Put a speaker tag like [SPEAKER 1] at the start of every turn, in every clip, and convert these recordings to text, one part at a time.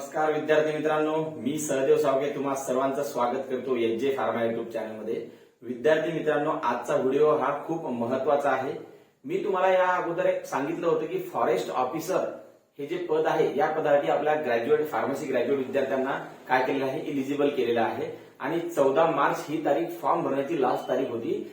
[SPEAKER 1] नमस्कार विद्यार्थी मित्रांनो, मी सहदेव सावके तुम्हा सर्वांचं स्वागत करतो एच जे फार्मा युट्यूब चॅनलमध्ये। विद्यार्थी मित्रांनो, आजचा व्हिडिओ हा खूप महत्वाचा आहे। मी तुम्हाला या अगोदर एक सांगितलं होतं की फॉरेस्ट ऑफिसर हे जे पद आहे या पदासाठी आपल्या ग्रॅज्युएट फार्मसी ग्रॅज्युएट विद्यार्थ्यांना काय केलेलं आहे, इलिजिबल केलेलं आहे आणि 14 मार्च ही तारीख फॉर्म भरण्याची लास्ट तारीख होती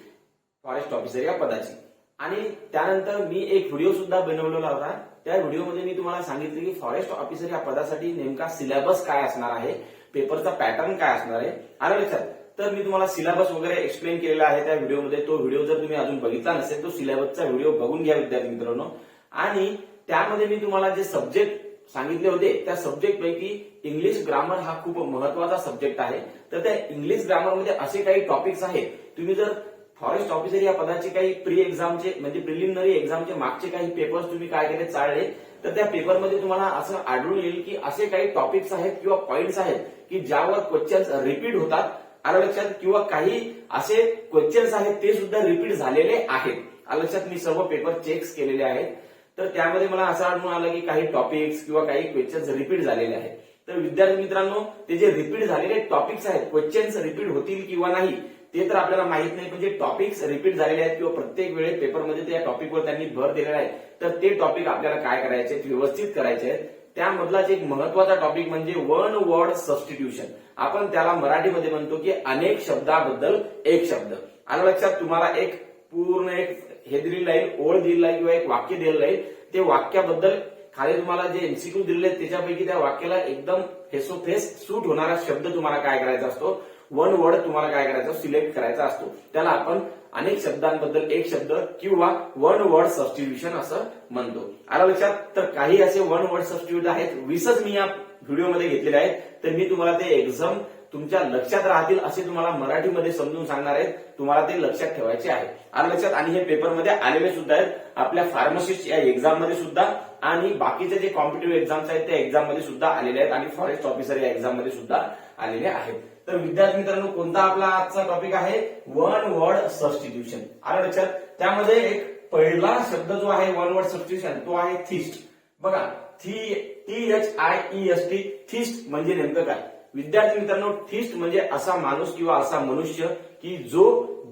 [SPEAKER 1] फॉरेस्ट ऑफिसर या पदाची। आणि त्यानंतर मी एक व्हिडिओ सुद्धा बनवलेला होता। त्या व्हिडिओमध्ये मी तुम्हाला सांगितलं की फॉरेस्ट ऑफिसर या पदासाठी नेमका सिलेबस काय असणार आहे, पेपरचा पॅटर्न काय असणार आहे, आलं लक्षात। तर मी तुम्हाला सिलेबस वगैरे एक्सप्लेन केलेला आहे त्या व्हिडिओमध्ये। तो व्हिडिओ जर तुम्ही अजून बघितला नसेल तो सिलेबसचा व्हिडिओ बघून घ्या विद्यार्थी मित्रांनो। आणि त्यामध्ये मी तुम्हाला जे सब्जेक्ट सांगितले होते त्या सब्जेक्ट पैकी इंग्लिश ग्रामर हा खूप महत्वाचा सब्जेक्ट आहे। तर त्या इंग्लिश ग्रामर मध्ये असे काही टॉपिक्स आहेत, तुम्ही जर फॉरेस्ट ऑफिसर या पदाचे काही प्री एक्झामचे म्हणजे प्रिलिमिनरी एक्झामचे मागचे काही पेपर्स तुम्ही काय केले चाळले तर त्या पेपरमध्ये तुम्हाला असं आढळून येईल की असे काही टॉपिक्स आहेत किंवा पॉइंट्स आहेत की ज्यावर क्वेश्चन्स रिपीट होतात, आलं लक्षात, किंवा काही असे क्वेश्चन्स आहेत ते सुद्धा रिपीट झालेले आहेत, आलं लक्षात। मी सर्व पेपर चेक्स केलेले आहेत। तर त्यामध्ये मला असं आढळून आलं की काही टॉपिक्स किंवा काही क्वेश्चन्स रिपीट झालेले आहेत। तर विद्यार्थी मित्रांनो, ते जे रिपीट झालेले टॉपिक्स आहेत, क्वेश्चन्स रिपीट होतील किंवा नाही ते तर आपल्याला माहित नाही, म्हणजे टॉपिक्स रिपीट झालेले आहेत किंवा प्रत्येक वेळेस पेपरमध्ये त्या टॉपिकवर त्यांनी भर दिलेला आहे। तर ते टॉपिक आपल्याला काय करायचे आहेत, व्यवस्थित करायचे आहेत। त्यामधलाच एक महत्वाचा टॉपिक म्हणजे वन वर्ड सबस्टिट्यूशन। आपण त्याला मराठीमध्ये म्हणतो की अनेक शब्दाबद्दल एक शब्द, आलं लक्षात। तुम्हाला एक पूर्ण एक हे दिलेलं आहे, ओळ दिलेला आहे किंवा एक वाक्य दिलेलं आहे, ते वाक्याबद्दल खाली तुम्हाला जे एमसीक्यू दिलेले आहेत त्याच्यापैकी त्या वाक्याला एकदम फेस टू फेस सूट होणारा शब्द तुम्हाला काय करायचा असतो, वन वर्ड तुम्हाला काय करायचं सिलेक्ट करायचा असतो। त्याला आपण अनेक शब्दांबद्दल एक शब्द किंवा वन वर्ड सबस्टिट्यूशन असं म्हणतो, आलं लक्षात। तर काही असे वन वर्ड सबस्टिट्यूट आहेत, 20च मी या व्हिडिओमध्ये घेतलेले आहेत। तर मी तुम्हाला ते एक्झाम तुमच्या लक्षात राहतील असे तुम्हाला मराठीमध्ये समजून सांगणार आहेत, तुम्हाला ते लक्षात ठेवायचे आहे, आलं लक्षात। आणि हे पेपरमध्ये आलेले सुद्धा आहेत, आपल्या फार्मसिस्ट या एक्झाम मध्ये सुद्धा आणि बाकीचे जे कॉम्पिटिटिव्ह एक्झाम्स आहेत त्या एक्झाम मध्ये सुद्धा आलेले आहेत आणि फॉरेस्ट ऑफिसर या एक्झाम मध्ये सुद्धा आलेले आहेत। तर विद्यार्थी मित्रांनो, कोणता आपला आजचा टॉपिक आहे, वन वर्ड सबस्टिट्यूशन, आलं लक्षात। त्यामध्ये एक पहिला शब्द जो आहे वन वर्ड सबस्टिट्यूशन तो आहे थिस्ट। बघा, THIEST, थिस्ट म्हणजे नेमकं काय विद्यार्थी मित्रांनो, थिस्ट म्हणजे असा माणूस किंवा असा मनुष्य की जो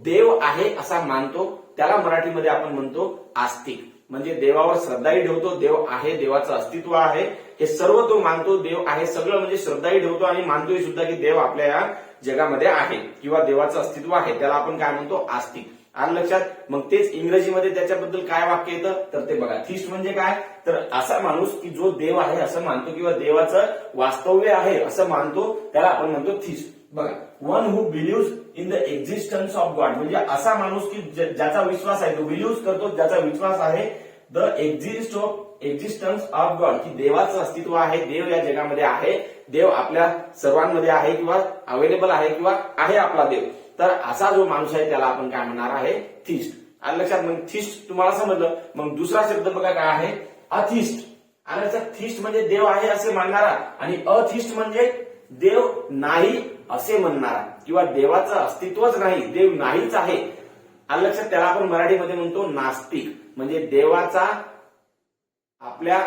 [SPEAKER 1] देव आहे असा मानतो, त्याला मराठीमध्ये आपण म्हणतो आस्तिक। म्हणजे देवावर श्रद्धाही ठेवतो, देव आहे, देवाचं अस्तित्व आहे, हे सर्व तो मानतो, देव आहे सगळं म्हणजे श्रद्धाही ठेवतो आणि मानतोय सुद्धा की देव आपल्या या जगामध्ये आहे किंवा देवाचं अस्तित्व आहे, त्याला आपण काय म्हणतो, आस्तिक, आलं लक्षात। मग तेच इंग्रजीमध्ये त्याच्याबद्दल काय वाक्य येतं तर ते बघा, थिस्ट म्हणजे काय तर असा माणूस की जो देव आहे असं मानतो किंवा देवाचं वास्तव्य आहे असं मानतो, त्याला आपण म्हणतो थिस्ट। बघा, one who believes in the existence of God म्हणजे असा माणूस की ज्याचा विश्वास आहे, तो बिलीव्ह करतो, ज्याचा विश्वास आहे द एक्झिस्टन्स ऑफ गॉड की देवाचं अस्तित्व आहे, देव या जगामध्ये आहे, देव आपल्या सर्वांमध्ये आहे किंवा अवेलेबल आहे किंवा आहे आपला देव। तर असा जो माणूस आहे त्याला आपण काय म्हणणार आहे, थिस्ट, आलं लक्षात। मग थिस्ट तुम्हाला समजलं। मग दुसरा शब्द बघा काय आहे, अथिस्ट, आलं लक्षात। थिस्ट म्हणजे देव आहे असे मानणारा आणि अथिस्ट म्हणजे देव नाही असे म्हणणारा किंवा देवाचं अस्तित्वच नाही, देव नाहीच आहे, आलं लक्षात। त्याला आपण मराठीमध्ये म्हणतो नास्तिक। म्हणजे देवाचा आपल्या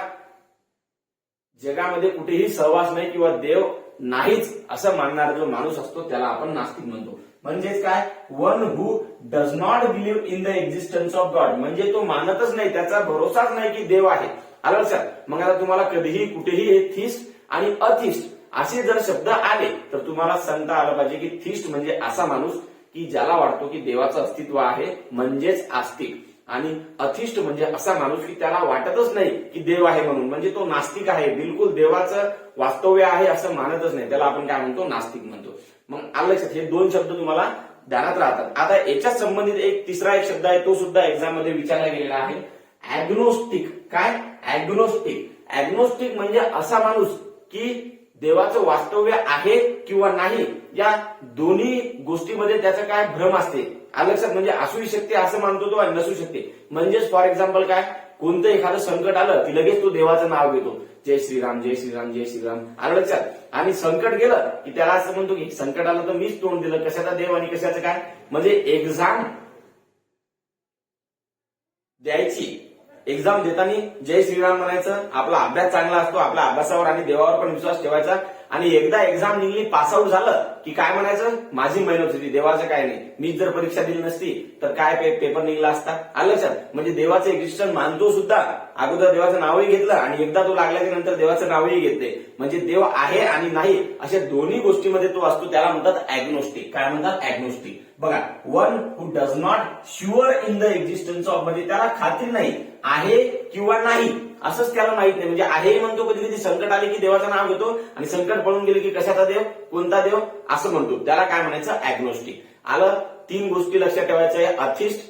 [SPEAKER 1] जगामध्ये कुठेही सहवास नाही किंवा देव नाहीच असं मानणारा जो माणूस असतो त्याला आपण नास्तिक म्हणतो। म्हणजेच काय, one who does not believe in the existence of God म्हणजे तो मानतच नाही, त्याचा भरोसाच नाही की देव आहे, आलं लक्षात। मग आता तुम्हाला कधीही कुठेही हे थिस्ट आणि अथिस्ट असे जर शब्द आले तर तुम्हाला सांगता आलं पाहिजे की थिस्ट म्हणजे असा माणूस की ज्याला वाटतो की देवाचं अस्तित्व आहे म्हणजेच आस्तिक, आणि अथिस्ट म्हणजे असा माणूस की त्याला वाटतच नाही की देव आहे म्हणून म्हणजे तो नास्तिक आहे, बिलकुल देवाचं वास्तव्य आहे असं मानतच नाही, त्याला आपण काय म्हणतो, नास्तिक म्हणतो। मग आलं लक्षात, हे दोन शब्द तुम्हाला ध्यानात राहतात। आता याच्याच संबंधित एक तिसरा एक शब्द आहे, तो सुद्धा एक्झाम मध्ये विचारला गेलेला आहे, ऍग्नोस्टिक। काय, ऍग्नोस्टिक, ऍग्नोस्टिक म्हणजे असा माणूस की देवाचं वास्तव्य आहे किंवा नाही या दोन्ही गोष्टीमध्ये त्याचं काय भ्रम असते, आलं लक्षात। म्हणजे असूही शकते असं मानतो तो आणि नसू शकते। म्हणजेच फॉर एक्झाम्पल काय, कोणतं एखादं संकट आलं की लगेच तो देवाचं नाव घेतो, जय श्रीराम जय श्रीराम जय श्रीराम, आलं लक्षात। आणि संकट गेलं की त्याला असं म्हणतो की संकट आलं तर मीच तोंड दिलं, कशाचा देव आणि कशाचं काय। म्हणजे एक्झाम द्यायची एक्झाम देताना जय श्रीराम म्हणायचं, आपला अभ्यास चांगला असतो, आपल्या अभ्यासावर आणि देवावर पण विश्वास ठेवायचा, आणि एकदा एक्झाम निघली, पास आउट झालं की काय म्हणायचं, माझी मेहनत होती, देवाचं काय नाही, मी जर परीक्षा दिली नसती तर काय पेपर निघला असता. आलं लक्षात, म्हणजे देवाचं एक्झिस्टन्स मानतो सुद्धा, अगोदर देवाचं नावही घेतलं आणि एकदा तो लागल्याच्या नंतर देवाचं नावही घेतले, म्हणजे देव आहे आणि नाही अशा दोन्ही गोष्टीमध्ये तो असतो, त्याला म्हणतात ऍग्नोस्टिक. काय म्हणतात, ऍग्नोस्टिक. बघा, one who does not sure in the existence of, म्हणजे त्याला खात्री नाही, आहे किंवा नाही असंच त्याला माहित नाही, म्हणजे आहे म्हणतो, कधी कधी संकट आले की देवाचं नाव घेतो आणि संकट पळून गेले की कशाचा देव, कोणता देव असं म्हणतो, त्याला काय म्हणायचं, ऍग्नोस्टिक. आलं. 3 गोष्टी लक्षात ठेवायच्या आहे. अथिस्ट,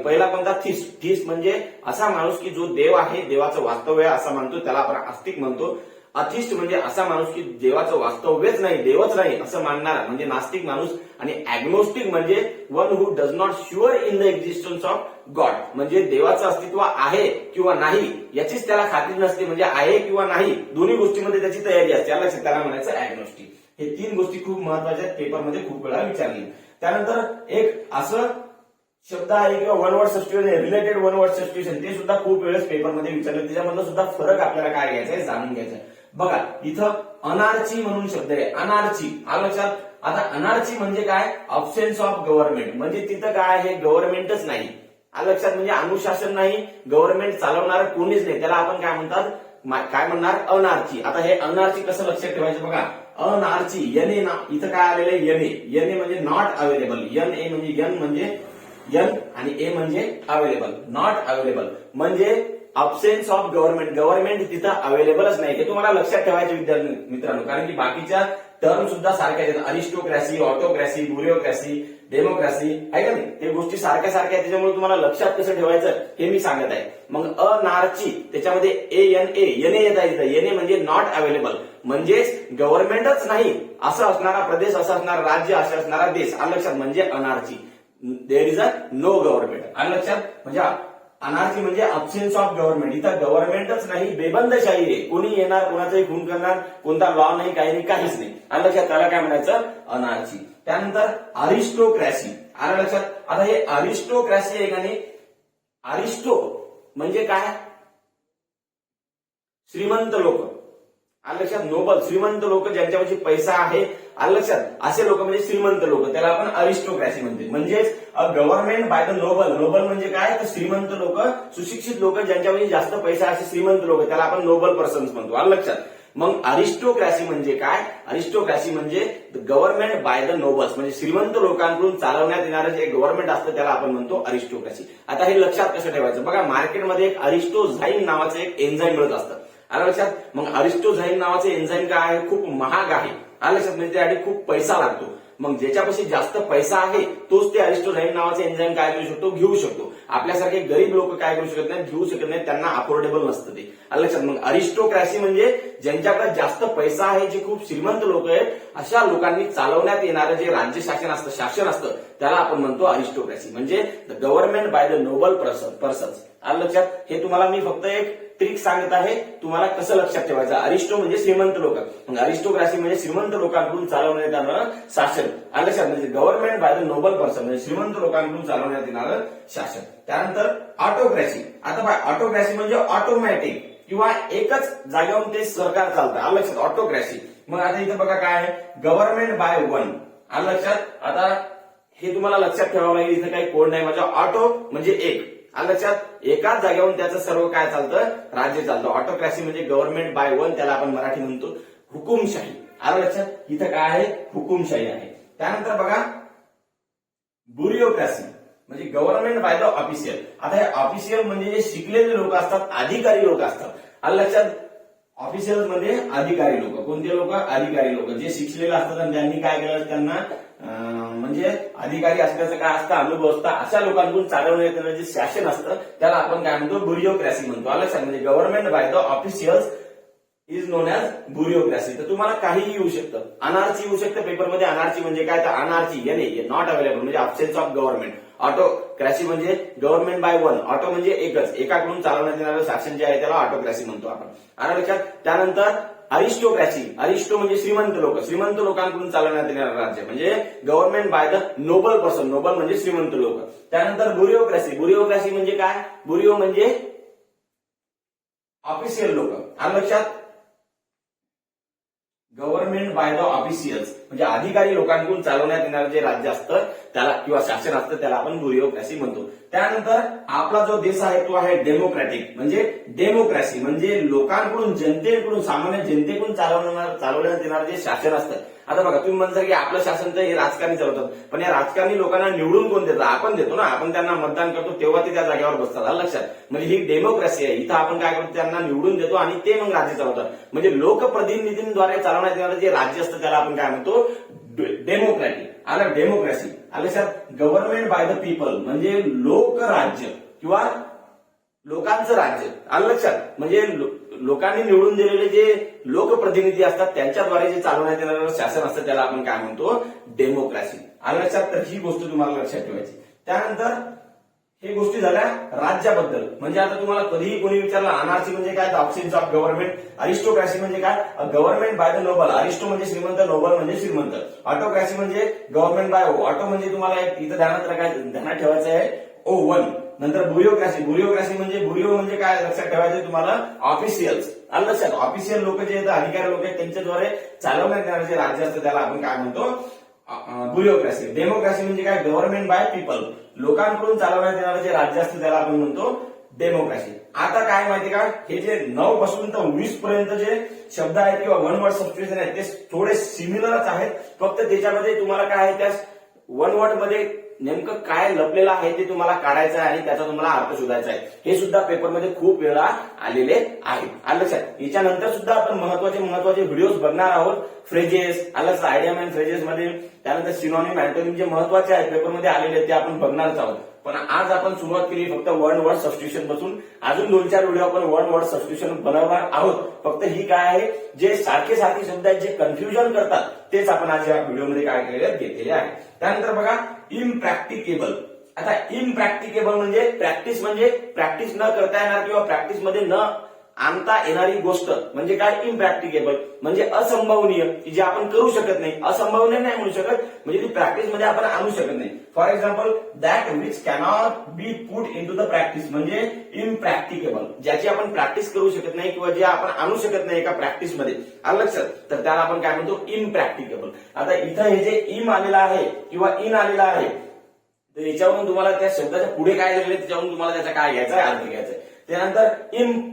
[SPEAKER 1] पहिला कोणता, थिस्ट. थिस्ट म्हणजे असा माणूस की जो देव आहे, देवाचं वास्तव्य आहे असं मानतो, त्याला आपण आस्तिक म्हणतो. अथिस्ट म्हणजे असा माणूस की देवाचं वास्तव्यच नाही, देवच नाही असं मानणारा म्हणजे नास्तिक माणूस. आणि ऍग्नोस्टिक म्हणजे one who does not sure in the existence of God, म्हणजे देवाचं अस्तित्व आहे किंवा नाही याचीच त्याला खात्री नसते, म्हणजे आहे किंवा नाही दोन्ही गोष्टीमध्ये त्याची तयारी असते, त्याला म्हणायचं ऍग्नोस्टिक. हे 3 गोष्टी खूप महत्वाच्या आहेत, पेपरमध्ये खूप वेळा विचारली. त्यानंतर एक असं शब्द आहे किंवा one word substitution, related one word substitution, ते सुद्धा खूप वेळेस पेपरमध्ये विचारलं, त्याच्यामधलं सुद्धा फरक आपल्याला काय घ्यायचा आहे, जाणून घ्यायचा आहे. बघा, इथं अनार्ची म्हणून शब्द आहे, अनार्ची. आलं लक्षात. आता अनार्ची म्हणजे काय, अब्सेन्स ऑफ गव्हर्नमेंट, म्हणजे तिथं काय आहे, गव्हर्नमेंटच नाही. आलं लक्षात, म्हणजे अनुशासन नाही, गव्हर्नमेंट चालवणार कोणीच नाही, त्याला आपण काय म्हणतात, काय म्हणणार, अनार्ची. आता हे अनार्ची कसं लक्षात ठेवायचं, बघा, अनार्ची, यने ना, इथं काय आलेलं आहे, यने. यने म्हणजे नॉट अवेलेबल, यन ए म्हणजे यन म्हणजे यन आणि ए म्हणजे अवेलेबल, नॉट अवेलेबल म्हणजे अब्सेन्स ऑफ गव्हर्नमेंट, गव्हर्नमेंट तिथं अवेलेबलच नाही. हे तुम्हाला लक्षात ठेवायचे विद्यार्थी मित्रांनो, कारण की बाकीच्या टर्म सुद्धा सारख्या आहेत, अरिस्टोक्रॅसी, ऑटोक्रॅसी, ब्युरोक्रॅसी, डेमोक्रॅसी आहे का नाही, ते गोष्टी सारख्या सारख्या आहेत, त्याच्यामुळे तुम्हाला लक्षात कसं ठेवायचं हे मी सांगत आहे. मग अनार्ची, त्याच्यामध्ये यने येत आहे, यने म्हणजे नॉट अवेलेबल, म्हणजेच गव्हर्नमेंटच नाही असं असणारा प्रदेश, असं असणारा राज्य, असं असणारा देश. आलं लक्षात, म्हणजे anarchy, there is a no government. आलं लक्षात, म्हणजे अनार्की म्हणजे अब्सेन्स ऑफ गव्हर्नमेंट, इथं गव्हर्नमेंटच नाही, बेबंदशाही आहे, कोणी येणार, कोणाचाही खून करणार, कोणता लॉ नाही, काही नाही, काहीच नाही. आलं लक्षात, त्याला काय म्हणायचं, अनार्की. त्यानंतर अरिस्टोक्रॅसी. आलं लक्षात. आता हे अरिस्टोक्रॅसी आहे का नाही, अरिस्टो म्हणजे काय, श्रीमंत लोक. आलं लक्षात, नोबल, श्रीमंत लोक ज्यांच्यापाशी पैसा आहे. आलं लक्षात, असे लोक म्हणजे श्रीमंत लोक, त्याला आपण अरिस्टोक्रॅसी म्हणते. म्हणजेच government by the noble. Noble म्हणजे काय, तर श्रीमंत लोक, सुशिक्षित लोक ज्यांच्यापाशी जास्त पैसा, असे श्रीमंत लोक, त्याला आपण नोबल पर्सन्स म्हणतो. आलं लक्षात. मग अरिस्टोक्रॅसी म्हणजे काय, अरिस्टोक्रॅसी म्हणजे गव्हर्नमेंट बाय द नोबल्स, म्हणजे श्रीमंत लोकांकडून चालवण्यात येणारं जे गव्हर्नमेंट असतं त्याला आपण म्हणतो अरिस्टोक्रॅसी. आता हे लक्षात कसं ठेवायचं, बघा, मार्केटमध्ये एक अरिस्टोझाईम नावाचं एक एन्झाईम मिळत असतं. आलं लक्षात. मग अरिस्टोझाईम नावाचे एन्झाईम काय आहे, खूप महाग आहे. आलं लक्षात, म्हणजे त्यासाठी खूप पैसा लागतो. मग ज्याच्यापाशी जास्त पैसा आहे तोच ते अरिस्टोझाईम नावाचे एन्झाईम काय करू शकतो, घेऊ शकतो. आपल्यासारखे गरीब लोक काय करू शकत नाहीत, घेऊ शकत नाहीत, त्यांना अफोर्डेबल नसतं ते. आलं लक्षात. मग अरिस्टोक्रॅसी म्हणजे ज्यांच्याकडे जास्त पैसा आहे, जे खूप श्रीमंत लोक आहेत, अशा लोकांनी चालवण्यात येणारं जे राज्य शासन असतं, शासन असतं, त्याला आपण म्हणतो अरिस्टोक्रॅसी, म्हणजे the government by the noble persons. आलं लक्षात. हे तुम्हाला मी फक्त एक ट्रिक सांगत आहे, तुम्हाला कसं लक्षात ठेवायचं. अरिस्टो म्हणजे श्रीमंत लोक, मग अरिस्टोक्रॅसी म्हणजे श्रीमंत लोकांकडून चालवण्यात येणारं शासन. आलं लक्षात, म्हणजे government by the noble person म्हणजे श्रीमंत लोकांकडून चालवण्यात येणारं शासन. त्यानंतर ऑटोक्रॅसी. आता ऑटोक्रॅसी म्हणजे ऑटोमॅटिक किंवा एकच जागेवरून ते सरकार चालतं. आलं लक्षात, ऑटोक्रॅसी. मग आता इथं बघा काय आहे, गव्हर्नमेंट बाय वन. आलं लक्षात. आता हे तुम्हाला लक्षात ठेवावं लागेल, इथं काही कोड नाही, माझा ऑटो म्हणजे एक. आलं लक्षात, एकाच जागेवरून त्याचं सर्व काय चालतं, राज्य चालतं. ऑटोक्रॅसी म्हणजे गव्हर्नमेंट बाय वन, त्याला आपण मराठी म्हणतो हुकुमशाही. आलं लक्षात, इथं काय आहे, हुकुमशाही आहे. त्यानंतर बघा ब्युरोक्रॅसी म्हणजे गव्हर्नमेंट बाय द ऑफिशियल. आता हे ऑफिशियल म्हणजे जे शिकलेले लोक असतात, अधिकारी लोक असतात. आलं लक्षात, ऑफिशियल म्हणजे अधिकारी लोक. कोणते लोक, अधिकारी लोक, जे शिकलेले असतात आणि त्यांनी काय केलं, त्यांना म्हणजे अधिकारी असल्याचं काय असतं, अनुभव असतं, अशा लोकांकडून चालवण्यात येणारं जे शासन असतं त्याला आपण काय म्हणतो, ब्युरोक्रॅसी म्हणतो. आलं लक्षात, म्हणजे government by the officials is known as bureaucracy. तर तुम्हाला काहीही येऊ शकतं, अनार्ची येऊ शकतं पेपरमध्ये. अनार्ची म्हणजे काय, तर अनार्ची यने नॉट अवेलेबल म्हणजे अब्सेन्स ऑफ गव्हर्नमेंट. ऑटोक्रॅसी म्हणजे गव्हर्नमेंट बाय वन. ऑटो म्हणजे एकच, एकाकडून चालवण्यात येणारं शासन जे आहे त्याला ऑटोक्रॅसी म्हणतो आपण. आलं लक्षात. त्यानंतर अरिस्टोक्रॅसी. अरिस्टो म्हणजे श्रीमंत लोक, श्रीमंत लोकांकडून चालवण्यात येणारं राज्य म्हणजे government by the noble person. Noble म्हणजे श्रीमंत लोक. त्यानंतर ब्युरोक्रॅसी. ब्युरोक्रॅसी म्हणजे काय, ब्युरो म्हणजे ऑफिशियल लोक, आलं लक्षात? गव्हर्नमेंट बाय द ऑफिशियल्स म्हणजे अधिकारी लोकांकडून चालवण्यात येणारं जे राज्य असतं त्याला किंवा शासन असतं त्याला आपण ब्युरोक्रॅसी म्हणतो. त्यानंतर आपला जो देश आहे तो आहे डेमोक्रॅटिक म्हणजे डेमोक्रॅसी म्हणजे लोकांकडून जनतेकडून सामान्य जनतेकडून चालवण्यात येणारं जे शासन असतं. आता बघा तुम्ही म्हणता की आपलं शासन तर हे राजकारणी चालवतात, पण या राजकारणी लोकांना निवडून कोण देतं? आपण देतो ना, आपण त्यांना मतदान करतो तेव्हा ते त्या जागेवर बसतात, आलं लक्षात? म्हणजे ही डेमोक्रॅसी आहे. इथं आपण काय करतो, त्यांना निवडून देतो आणि ते मग राज्य चालवतात. म्हणजे लोकप्रतिनिधींद्वारे चालवण्यात येणारं जे राज्य असतं त्याला आपण काय म्हणतो, डेमोक्रॅटिक. आलं डेमोक्रॅसी, आलं लक्षात? गव्हर्नमेंट बाय द पीपल म्हणजे लोकराज्य किंवा लोकांचं राज्य, आलं लक्षात? म्हणजे लोकांनी निवडून दिलेले जे लोकप्रतिनिधी असतात त्यांच्याद्वारे जे चालवण्यात येणारं शासन असतं त्याला आपण काय म्हणतो, डेमोक्रॅसी, आलं लक्षात? तर ही गोष्ट तुम्हाला लक्षात ठेवायची. त्यानंतर हे गोष्टी झाल्या राज्याबद्दल. म्हणजे आता तुम्हाला कधीही कोणी विचारलं अनार्ची म्हणजे काय, the absence of government. Aristocracy म्हणजे काय, government by the noble. Aristo म्हणजे श्रीमंत, नोबल म्हणजे श्रीमंत. ऑटोक्रॅसी म्हणजे गव्हर्नमेंट बाय ऑटो म्हणजे तुम्हाला इथं ध्यानात ठेवायचं आहे O1. नंतर ब्युरोक्रॅसी. ब्युरोक्रॅसी म्हणजे ब्युरो म्हणजे काय लक्षात ठेवायचं तुम्हाला, ऑफिशियल्स, आलं लक्षात? ऑफिशियल लोक जे आहेत अधिकारी लोक आहेत त्यांच्याद्वारे चालवण्यात येणारे जे राज्य असतं त्याला आपण काय म्हणतो, ब्युरोक्रॅसी. डेमोक्रॅसी म्हणजे काय, गव्हर्नमेंट बाय पीपल लोकांकडून चालवण्यात येणारं जे राज्य असतं त्याला आपण म्हणतो डेमोक्रॅसी. आता काय माहिती का, हे जे 9 पासून तर 20 पर्यंत जे शब्द आहेत किंवा वन वर्ड सबस्टिट्यूशन आहेत ते थोडे सिमिलरच आहेत, फक्त त्याच्यामध्ये तुम्हाला काय आहे त्या वन वर्ड मध्ये नेमकं काय लपलेलं आहे ते तुम्हाला काढायचं आहे आणि त्याचा तुम्हाला अर्थ शोधायचा आहे. हे सुद्धा पेपरमध्ये खूप वेळा आलेले आहे, आलं लक्षात? याच्यानंतर सुद्धा आपण महत्वाचे व्हिडिओज बघणार आहोत. फ्रेजेस, आलं आयडियम अँड फ्रेजेस मध्ये. त्यानंतर सिनॉनिम, अँटोनिम जे महत्वाचे आहेत पेपरमध्ये आलेले आहेत ते आपण बघणारच आहोत. पण आज आपण सुरुवात केली फक्त वन वर्ड सबस्टिट्यूशन पासून. अजून 2-4 व्हिडिओ आपण वन वर्ड सबस्टिट्यूशन बनवणार आहोत. फक्त ही काय आहे, जे सारखे शब्द आहेत जे कन्फ्युजन करतात तेच आपण आज या व्हिडिओमध्ये काय घेतलेले आहे. त्यानंतर बघा इम्प्रॅक्टिकेबल. आता इम्प्रॅक्टिकेबल म्हणजे प्रॅक्टिस न करता येणार किंवा प्रॅक्टिसमध्ये न आणता येणारी गोष्ट म्हणजे काय, इम्प्रॅक्टिकेबल म्हणजे असंभवनीय की जे आपण करू शकत नाही. असंभवनीय नाही म्हणू शकत म्हणजे ती प्रॅक्टिसमध्ये आपण आणू शकत नाही. For example that which cannot be put into the practice म्हणजे इम्प्रॅक्टिकेबल, ज्याची आपण प्रॅक्टिस करू शकत नाही किंवा जे आपण आणू शकत नाही एका प्रॅक्टिसमध्ये, आलं लक्षात? तर त्याला आपण काय म्हणतो, इम्प्रॅक्टिकेबल. आता इथं हे जे इम आलेलं आहे किंवा इन आलेलं आहे तर याच्यावरून तुम्हाला त्या शब्दाच्या पुढे काय लिहिलं त्याच्यावरून तुम्हाला त्याचा काय घ्यायचा आहे, अर्थ घ्यायचा आहे. त्यानंतर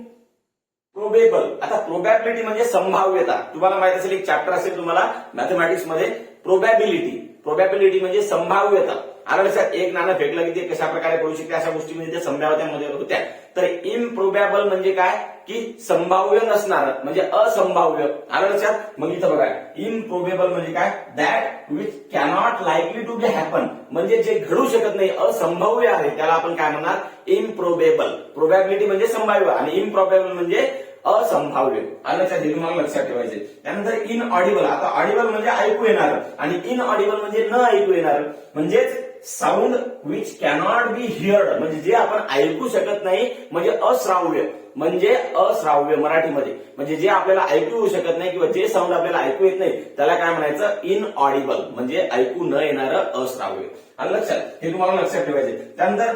[SPEAKER 1] प्रोबेबल. आता प्रोबॅबिलिटी म्हणजे संभाव्यता. तुम्हाला माहित असेल एक चॅप्टर असेल तुम्हाला मॅथमॅटिक्स मध्ये, प्रोबॅबिलिटी. प्रोबॅबिलिटी म्हणजे संभाव्यता, आलं लक्षात? एक नाणं फेकलं की ते कशा प्रकारे पडू शकते अशा गोष्टी म्हणजे त्या संभाव्यतेमध्ये होत्या. तर इम्प्रोबॅबल म्हणजे काय, की संभाव्य नसणार म्हणजे असंभाव्य, आलं लक्षात? मग इथं बघा इम्प्रोबेबल म्हणजे काय, that which cannot likely to be happen म्हणजे जे घडू शकत नाही, असंभाव्य आहे त्याला आपण काय म्हणणार, इम्प्रोबेबल. प्रोबॅबिलिटी म्हणजे संभाव्य आणि इम्प्रोबेबल म्हणजे असंभाव्य, आलं लक्षात? हे तुम्हाला लक्षात ठेवायचे. त्यानंतर इनऑडिबल. आता ऑडिबल म्हणजे ऐकू येणार आणि इनऑडिबल म्हणजे न ऐकू येणार म्हणजेच साऊंड विच कॅनॉट बी हिअर्ड म्हणजे जे आपण ऐकू शकत नाही म्हणजे अश्राव्य, म्हणजे अश्राव्य मराठीमध्ये म्हणजे जे आपल्याला ऐकू येऊ शकत नाही किंवा जे साऊंड आपल्याला ऐकू येत नाही त्याला काय म्हणायचं, इनऑडिबल म्हणजे ऐकू न येणारं अश्राव्य, आलं लक्षात? हे तुम्हाला लक्षात ठेवायचे. त्यानंतर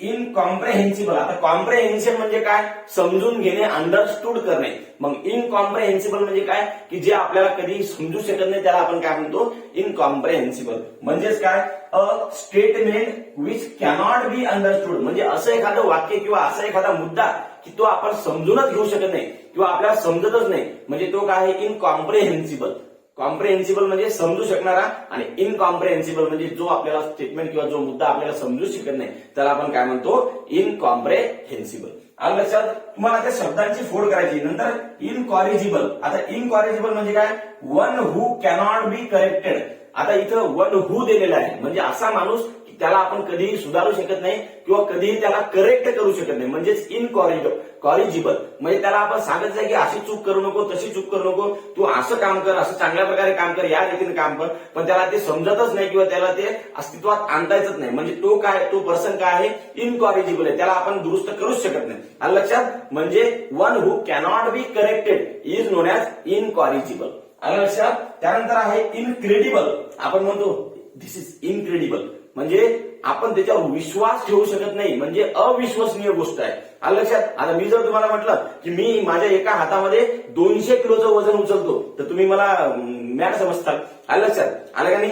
[SPEAKER 1] इनकॉम्प्रेहेन्सिबल. आता कॉम्प्रेहेन्शन म्हणजे काय, समजून घेणे, अंडरस्टूड करणे. मग इनकॉम्प्रेहेन्सिबल म्हणजे काय, की जे आपल्याला कधी समजू शकत नाही त्याला आपण काय म्हणतो, इनकॉम्प्रेहेन्सिबल. म्हणजेच काय, a statement which cannot be understood म्हणजे असं एखादं वाक्य किंवा असा एखादा मुद्दा की तो आपण समजूनच घेऊ शकत नाही किंवा आपल्याला समजतच नाही म्हणजे तो काय आहे, इनकॉम्प्रेहेन्सिबल. कॉम्प्रेहेन्सिबल म्हणजे समजू शकणारा आणि इनकॉम्प्रेहेन्सिबल म्हणजे जो आपल्याला स्टेटमेंट किंवा जो मुद्दा आपल्याला समजू शकत नाही त्याला आपण काय म्हणतो, इनकॉम्प्रेहेन्सिबल. आलं लक्षात? तुम्हाला त्या शब्दांची फोड करायची. नंतर इनकॉरिजिबल. आता इनकॉरिजिबल म्हणजे काय, one who cannot be corrected. आता इथं वन हू दिलेला आहे म्हणजे असा माणूस त्याला आपण कधीही सुधारू शकत नाही किंवा कधीही त्याला करेक्ट करू शकत नाही म्हणजेच इनकॉरिजिबल. म्हणजे त्याला आपण सांगायचं आहे की अशी चूक करू नको, तशी चूक करू नको, तू असं काम कर, असं चांगल्या प्रकारे काम कर, या रीतीने काम कर, पण त्याला ते समजतच नाही किंवा त्याला ते अस्तित्वात आणता येतच नाही म्हणजे तो काय, तो पर्सन काय आहे, इनकॉरिजिबल आहे, त्याला आपण दुरुस्त करूच शकत नाही, आलं लक्षात? म्हणजे one who cannot be corrected is known as incorrigible, आलं लक्षात? त्यानंतर आहे इनक्रेडिबल. आपण म्हणतो दिस इज इनक्रेडिबल म्हणजे आपण त्याच्यावर विश्वास ठेवू शकत नाही म्हणजे अविश्वसनीय गोष्ट आहे, आलं लक्षात? आता मी जर तुम्हाला म्हटलं की मी माझ्या एका हातामध्ये 200 किलोचं वजन उचलतो तर तुम्ही मला मॅड समजताल. आलं लक्षात? आलं का नाही?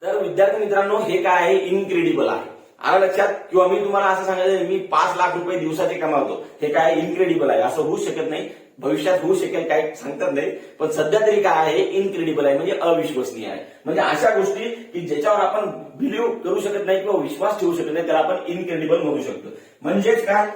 [SPEAKER 1] तर विद्यार्थी मित्रांनो, हे काय आहे? इनक्रेडिबल आहे. आलं लक्षात? किंवा मी तुम्हाला असं सांगायचं मी 5 लाख रुपये दिवसाचे कमावतो, हे काय इनक्रेडिबल आहे. असं होऊ शकत नाही. भविष्यात होऊ शकेल, काही सांगतात नाही, पण सध्या तरी काय आहे? इनक्रेडिबल आहे, म्हणजे अविश्वसनीय आहे. म्हणजे अशा गोष्टी की ज्याच्यावर आपण बिलीव्ह करू शकत नाही किंवा विश्वास ठेवू शकत नाही त्याला आपण इनक्रेडिबल म्हणू शकतो. म्हणजेच काय?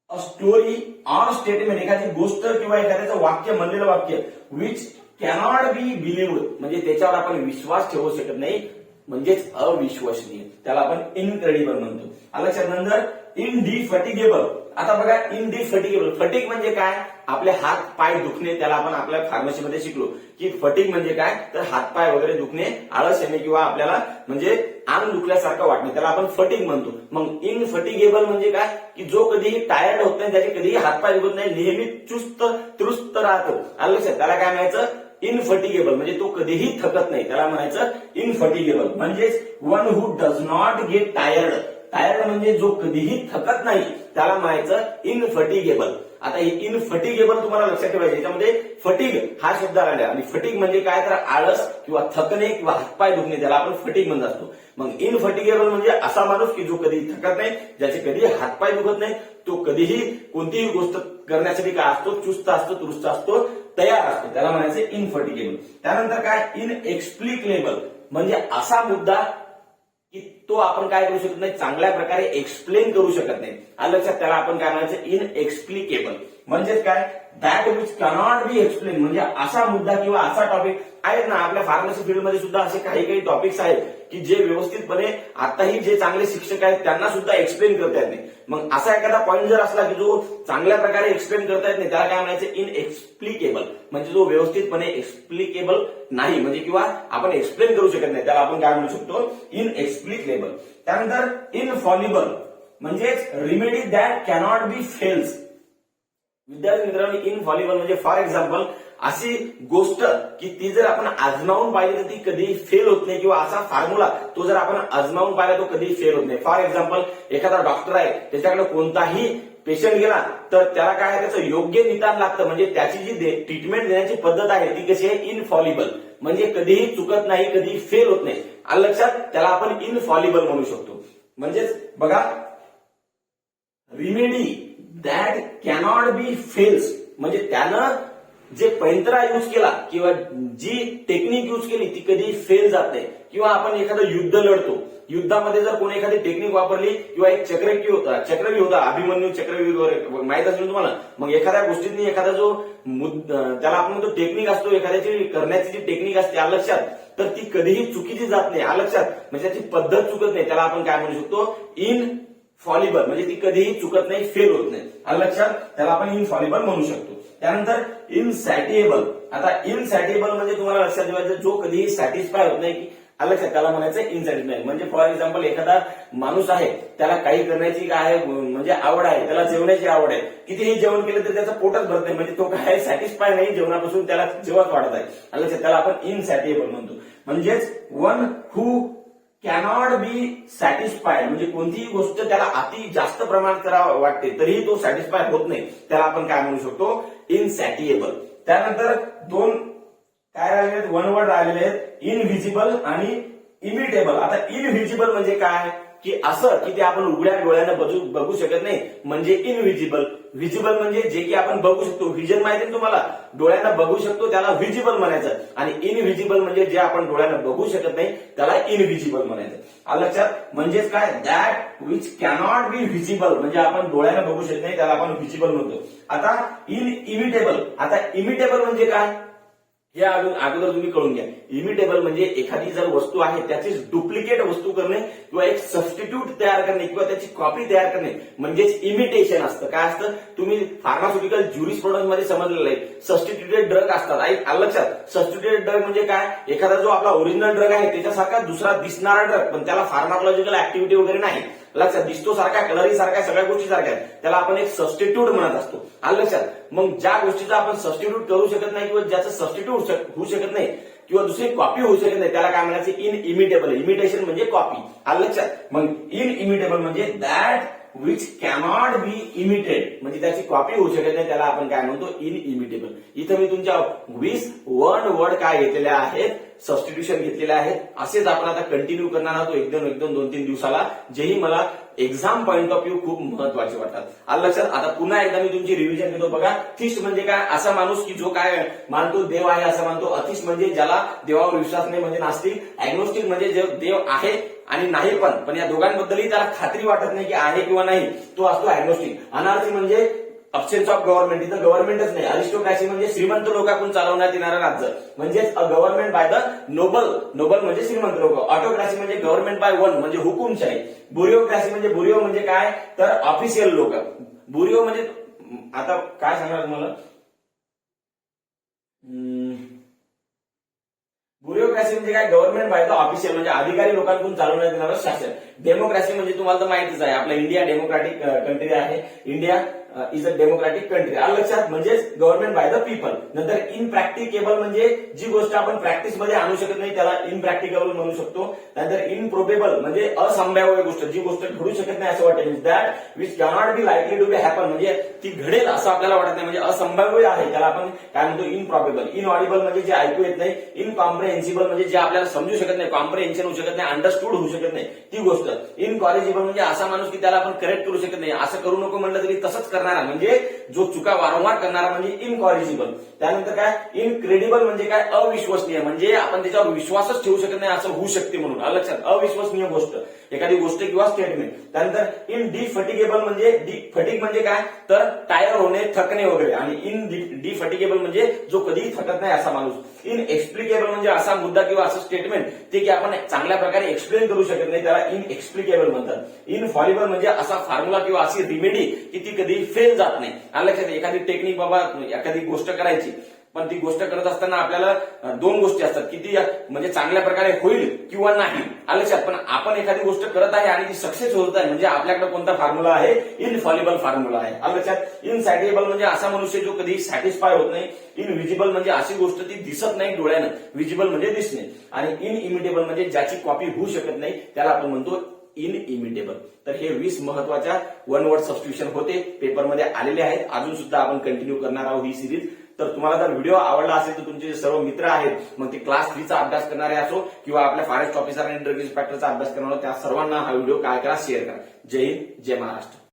[SPEAKER 1] अ स्टोरी ऑन स्टेटमेंट, एखादी गोष्ट किंवा एखाद्याचं वाक्य, म्हणलेलं वाक्य विच कॅनॉट बी बिलीव्ड, म्हणजे त्याच्यावर आपण विश्वास ठेवू शकत नाही, म्हणजेच अविश्वसनीय, त्याला आपण इनक्रेडिबल म्हणतो. लक्षात? नंतर इनडिफॅटिगेबल. आता बघा, इनडिफॅटिगेबल, फटीग म्हणजे काय? आपले हात पाय दुखणे, त्याला आपण आपल्या फार्मसीमध्ये शिकलो की फटीग म्हणजे काय? तर हात पाय वगैरे दुखणे, आळस येणे किंवा आपल्याला म्हणजे अंग दुखल्यासारखं वाटणे, त्याला आपण फटीग म्हणतो. मग इनफटिगेबल म्हणजे काय? की जो कधीही टायर्ड होत नाही, त्याचे कधीही हातपाय दुखत नाही, नेहमी चुस्त तृस्त राहतो. आलं लक्षात? त्याला काय म्हणायचं? इनफटिगेबल, म्हणजे तो कधीही थकत नाही, त्याला म्हणायचं इनफटिगेबल. म्हणजेच one who does not get tired. Tired म्हणजे जो कधीही थकत नाही, त्याला म्हणायचं इनफटिगेबल. आता हे इनफटिगेबल तुम्हाला लक्षात ठेवायचं, याच्यामध्ये फटीग हा शब्द आला, आणि फटीग म्हणजे काय? तर आळस किंवा थकणे किंवा हातपाय दुखणे, त्याला आपण फटीग म्हणत असतो. मग इनफटिगेबल म्हणजे असा माणूस की जो कधी थकत नाही, ज्याचे कधी हातपाय दुखत नाही, तो कधीही कोणतीही गोष्ट करण्यासाठी काय असतो? चुस्त असतो, तुरुस्त असतो, तयार असतो, त्याला म्हणायचं इनफटिगेबल. त्यानंतर काय? इनएक्सप्लिकेबल, म्हणजे असा मुद्दा की तो आपण काय करू शकत नाही, चांगल्या प्रकारे एक्सप्लेन करू शकत नाही. आलं लक्षात? त्याला आपण काय म्हणायचं? इनएक्सप्लिकेबल. म्हणजेच काय? That which cannot B explain, म्हणजे असा मुद्दा किंवा असा टॉपिक आहेत ना. आपल्या फार्मसी फील्डमध्ये सुद्धा असे काही काही टॉपिक्स आहेत की जे व्यवस्थितपणे आताही जे चांगले शिक्षक आहेत त्यांना सुद्धा एक्सप्लेन करता येत नाही. मग असा एखादा पॉईंट जर असला की जो चांगल्या प्रकारे एक्सप्लेन करता येत नाही, त्याला काय म्हणायचं? इनएक्सप्लिकेबल, म्हणजे जो व्यवस्थितपणे एक्सप्लिकेबल नाही, म्हणजे किंवा आपण एक्सप्लेन करू शकत नाही, त्याला आपण काय म्हणू शकतो? इनएक्सप्लिकेबल. त्यानंतर इनफॉलिबल, म्हणजेच remedy that cannot be fails. विद्यार्थी मित्रांनो, इनफॉलिबल म्हणजे फॉर एक्झाम्पल अशी गोष्ट की ती जर आपण आजमावून पाहिली तर ती कधी फेल होत नाही, किंवा असा फॉर्म्युला तो जर आपण आजमावून पाहिला तो कधी फेल होत नाही. फॉर एक्झाम्पल एखादा डॉक्टर आहे, त्याच्याकडे कोणताही पेशंट गेला तर त्याला काय आहे? त्याचं योग्य निदान लागतं, म्हणजे त्याची जी ट्रीटमेंट देण्याची पद्धत आहे ती कशी आहे? इनफॉलिबल, म्हणजे कधीही चुकत नाही, कधी फेल होत नाही. आलं लक्षात? त्याला आपण इनफॉलिबल म्हणू शकतो. म्हणजेच बघा, remedy that cannot be fails, म्हणजे त्यानं जे पैंतरा युज केला किंवा जी टेक्निक युज केली ती कधी फेल जात नाही. किंवा आपण एखादं युद्ध लढतो, युद्धामध्ये जर कोणी एखादी टेक्निक वापरली किंवा एक चक्रव्यूह होता, अभिमन्यू चक्रव्यूह माहित असेल तुम्हाला. मग एखाद्या गोष्टीतनी एखादा जो त्याला आपण म्हणतो टेक्निक असतो, एखाद्याची करण्याची जी टेक्निक असते, आलं लक्षात? तर ती कधीही चुकीची जात नाही. आलं लक्षात? म्हणजे त्याची पद्धत चुकत नाही, त्याला आपण काय म्हणू शकतो? इनफॉलिबल, म्हणजे ती कधीही चुकत नाही, फेल होत नाही. आलं लक्षात? त्याला आपण इनफॉलिबल म्हणू शकतो. त्यानंतर इनसॅटिएबल. आता इनसॅटिएबल म्हणजे तुम्हाला लक्षात ठेवायचं, जो कधीही सॅटिस्फाय होत नाही, की आलं लक्षात? त्याला म्हणायचं इनसॅटिस्फाय. म्हणजे फॉर एक्झाम्पल एखादा माणूस आहे, त्याला काही करण्याची काय आहे म्हणजे आवड आहे, त्याला जेवण्याची आवड आहे, कितीही जेवण केलं तर त्याचं पोटच भरत नाही, म्हणजे तो काय सॅटिस्फाय नाही जेवणापासून, त्याला जेवण वाटत आहे. आलं लक्षात? त्याला आपण इनसॅटिएबल म्हणतो. म्हणजेच one who cannot be satisfied, म्हणजे कोणतीही गोष्ट त्याला अति जास्त प्रमाणात करावं वाटते तरीही तो सॅटिस्फाय होत नाही, त्याला आपण काय म्हणू शकतो? इनसॅटिएबल. त्यानंतर दोन काय राहिले आहेत? वन वर्ड राहिलेले आहेत, इनव्हिजिबल आणि इमिटेबल. आता इनव्हिजिबल म्हणजे काय? की असं की ते आपण उघड्या डोळ्यानं बघू शकत नाही, म्हणजे इनव्हिजिबल. व्हिजिबल म्हणजे जे की आपण बघू शकतो, व्हिजन माहिती आहे तुम्हाला, डोळ्यानं बघू शकतो त्याला व्हिजिबल म्हणायचं. आणि इनव्हिजिबल म्हणजे जे आपण डोळ्यानं बघू शकत नाही त्याला इनव्हिजिबल म्हणायचं. आलं लक्षात? म्हणजेच काय? That which cannot B visible, म्हणजे आपण डोळ्यानं बघू शकत नाही त्याला आपण व्हिजिबल म्हणतो. आता इमिटेबल. आता इमिटेबल म्हणजे काय हे अगोदर तुम्ही कळून घ्या. इमिटेबल म्हणजे एखादी जर वस्तू आहे त्याची डुप्लिकेट वस्तू करणे किंवा एक सबस्टिट्यूट तयार करणे किंवा त्याची कॉपी तयार करणे म्हणजेच इमिटेशन असतं. काय असतं? तुम्ही फार्मास्युटिकल ज्युरिस्प्रुडन्स मध्ये समजलेलं आहे, सबस्टिट्यूटेड ड्रग असतात. आलं लक्षात? सबस्टिट्यूटेड ड्रग म्हणजे काय? एखादा जो आपला ओरिजिनल ड्रग आहे त्याच्यासारखा दुसरा दिसणारा ड्रग, पण त्याला फार्माकोलॉजिकल ऍक्टिव्हिटी वगैरे नाही. लक्षात? दिसतो सारखा, कलरही सारखा, सगळ्या गोष्टी सारख्या आहेत, त्याला आपण एक सबस्टिट्यूट म्हणत असतो. आलं लक्षात? मग ज्या गोष्टीचा आपण सबस्टिट्यूट करू शकत नाही किंवा ज्याचं सबस्टिट्यूट होऊ शकत नाही किंवा दुसरी कॉपी होऊ शकत नाही त्याला काय म्हणायचं? In imitable. इमिटेशन म्हणजे कॉपी. आलं लक्षात? मग इन इमिटेबल म्हणजे that which cannot B emitted, म्हणजे त्याची कॉपी होऊ शकत नाही, त्याला आपण काय म्हणतो इनइमिटेबल. इथं मी तुमच्या 20 वन वर्ड काय घेतलेले आहेत, सबस्टिट्यूशन घेतलेले आहेत. असेच आपण आता कंटिन्यू करणार आहोत एक दोन 2-3 दिवसाला, जेही मला एक्झाम पॉइंट ऑफ व्ह्यू खूप महत्वाचे वाटतात. आलं लक्षात. आता पुन्हा एकदा मी तुमची रिव्हिजन घेतो. बघा, थिस्ट म्हणजे काय, असा माणूस की जो काय मानतो देव आहे असं मानतो. अथिस्ट म्हणजे ज्याला देवावर विश्वास नाही म्हणजे नास्तिक. अॅग्नोस्टिक म्हणजे जे देव आहे आणि नाही पण या दोघांबद्दलही त्याला खात्री वाटत नाही की आहे किंवा नाही, तो असतो अॅग्नोस्टिक. अनार्थी म्हणजे अब्सेन्स ऑफ गव्हर्नमेंट, इथं गव्हर्नमेंटच नाही. अरिस्टोक्रॅसी म्हणजे श्रीमंत लोकांकडून चालवण्यात येणारं राज्य, म्हणजेच a government by the noble. Noble म्हणजे श्रीमंत लोक. ऑटोक्रॅसी म्हणजे गव्हर्नमेंट बाय वन म्हणजे हुकुमशाही. ब्युरोक्रॅसी म्हणजे ब्युरो म्हणजे काय तर ऑफिशियल लोक. ब्युरो म्हणजे आता काय सांगणार तुम्हाला, ब्युरोक्रॅसी म्हणजे काय, गव्हर्नमेंट बाय द ऑफिशियल म्हणजे अधिकारी लोकांकडून चालवण्यात येणारं शासन. डेमोक्रॅसी म्हणजे तुम्हाला तर माहितीच आहे, आपला इंडिया डेमोक्रॅटिक कंट्री आहे. India is a democratic country. आलं लक्षात. म्हणजे गव्हर्नमेंट बाय द पीपल. नंतर इनप्रॅक्टिकेबल म्हणजे जी गोष्ट आपण प्रॅक्टिस मध्ये आणू शकत नाही त्याला इनप्रॅक्टिकेबल म्हणू शकतो. नंतर इनप्रोबेबल म्हणजे असंभाव्य गोष्ट, जी गोष्ट घडू शकत नाही असं वाटेल. That which cannot be likely to be happen, म्हणजे ती घडेल असं आपल्याला वाटत नाही, म्हणजे असंभाव्य आहे, त्याला आपण काय म्हणतो इनप्रॉबेबल. इनऑडिबल म्हणजे जे ऐकू येत नाही. इनकॉम्प्रिहेन्सिबल म्हणजे जे आपल्याला समजू शकत नाही, कॉम्प्रिहेन्शन होऊ शकत नाही, अंडरस्टूड होऊ शकत नाही ती गोष्ट. इनकॉरिजिबल म्हणजे असा माणूस की त्याला आपण करेक्ट करू शकत नाही, असं करू नको म्हणलं तरी तसंच करणारा, म्हणजे जो चुका वारंवार करणारा म्हणजे इनकॉरिजिबल. त्यानंतर काय इनक्रेडिबल म्हणजे काय अविश्वसनीय, म्हणजे आपण त्याच्यावर विश्वासच ठेवू शकत नाही असं होऊ शकते म्हणून. लक्षात. अविश्वसनीय गोष्ट, एखादी गोष्ट किंवा स्टेटमेंट. त्यानंतर इनडिफटिगेबल म्हणजे फटिग म्हणजे काय तर टायर होणे, थकणे वगैरे. आणि इनडिफटिगेबल म्हणजे जो कधीही थकत नाही असा माणूस. इनएक्सप्लिकेबल म्हणजे असा मुद्दा किंवा असं स्टेटमेंट ते की आपण चांगल्या प्रकारे एक्सप्लेन करू शकत नाही, त्याला इनएक्सप्लिकेबल म्हणतात. इनफॉलिबल म्हणजे असा फॉर्म्युला किंवा अशी रिमेडी की ती कधी फेल जात नाही. लक्षात. एखादी टेक्निक बाबा एखादी गोष्ट करायची, पण ती गोष्ट करत असताना आपल्याला दोन गोष्टी असतात की ती म्हणजे चांगल्या प्रकारे होईल किंवा नाही. लक्षात. पण आपण एखादी गोष्ट करत आहे आणि ती सक्सेस होत आहे म्हणजे आपल्याकडे कोणता फॉर्म्युला आहे, इनफॉलिबल फॉर्म्युला आहे. लक्षात. इनसॅटिस्फायबल म्हणजे असा मनुष्य जो कधी सॅटिस्फाय होत नाही. इनविजिबल म्हणजे अशी गोष्ट ती दिसत नाही डोळ्यानं, विजिबल म्हणजे दिसणे. आणि इनइमिटेबल म्हणजे ज्याची कॉपी होऊ शकत नाही त्याला आपण म्हणतो इनइमिटेबल. तर हे 20 महत्वाच्या वन वर्ड सबस्टिट्यूशन होते, पेपरमध्ये आलेले आहेत. अजून सुद्धा आपण कंटिन्यू करणार आहोत ही सिरीज. तर तुम्हाला जर व्हिडिओ आवडला असेल तर तुमचे जे सर्व मित्र आहेत, मग ते क्लास 3चा अभ्यास करणारे असो किंवा आपल्या फॉरेस्ट ऑफिसर आणि ड्रग इन्स्पेक्टरचा अभ्यास करणारा, त्या सर्वांना हा व्हिडिओ काय करा, शेअर करा. जय हिंद, जय महाराष्ट्र.